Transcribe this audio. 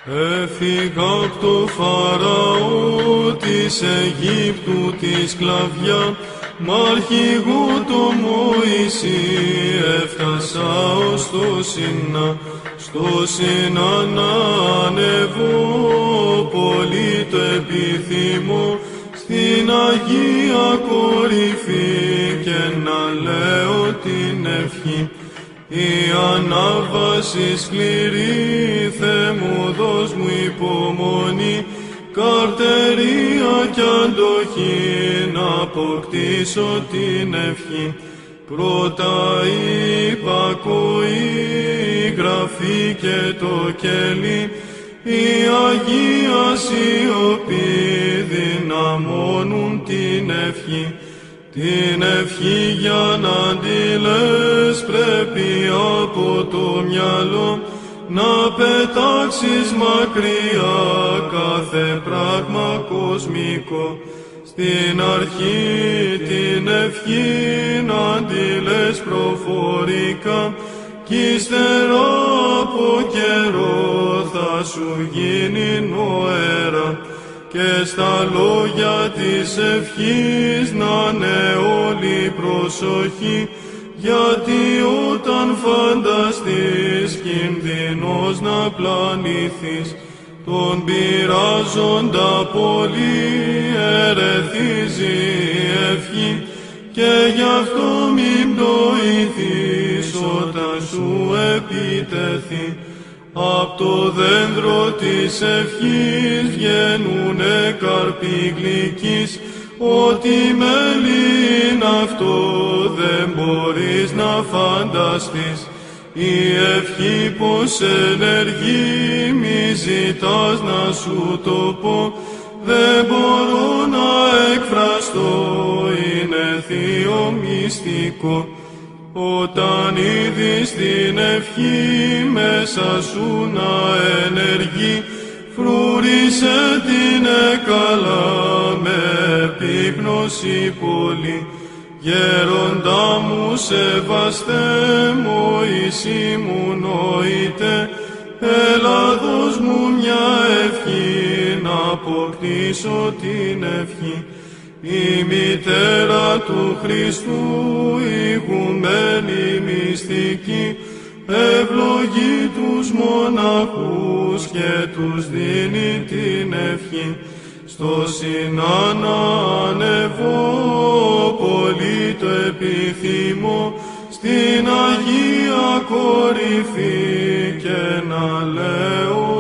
Έφυγα απ' το Φαραώ της Αιγύπτου τη σκλαβιά, μ' αρχηγό το Μωυσή έφτασα ως το Σινά. Στο Σινά να ανεβώ, πολύ το επιθυμώ, στην Αγία κορυφή και να λέω την ευχή. Η ανάβαση σκληρή, Θεέ μου δώσ' μου υπομονή, καρτερία κι αντοχή, να αποκτήσω την ευχή. Πρώτα η υπακοή, η γραφή και το κελί, η Αγία σιωπή δυναμώνουν την ευχή. Την ευχή για να τη λες πρέπει από το μυαλό να πετάξεις μακριά κάθε πράγμα κοσμικό. Στην αρχή την ευχή να τη λες προφορικά κι ύστερα από καιρό θα σου γίνει νοέρα. Και στα λόγια της ευχής να είναι όλη προσοχή, γιατί όταν φανταστείς κινδυνός να πλανηθείς, τον πειράζοντα πολύ ερεθίζει η ευχή, και γι' αυτό μην πτωηθείς όταν σου επιτεθεί. Απ' το δέντρο της ευχής βγαίνουνε καρποί γλυκείς, ό,τι μέλι είναι αυτό δεν μπορείς να φανταστείς. Η ευχή πως ενεργεί, μη ζητάς να σου το πω, δεν μπορώ να εκφραστώ, είναι θείο μυστικό. Όταν είδεις την ευχή μέσα σου να ενεργεί, φρούρισε την καλά με επίπνωση πολύ. Γέροντα μου σεβαστέ, Μωυσή μου νοείτε, έλα δώσ' μου μια ευχή να αποκτήσω την ευχή. Η μητέρα του Χριστού, ηγουμένη μυστική, ευλογεί τους μοναχούς και τους δίνει την ευχή. Στο Σινά να ανεβώ, πολύ το επιθυμώ, στην Αγία κορυφή και να λέω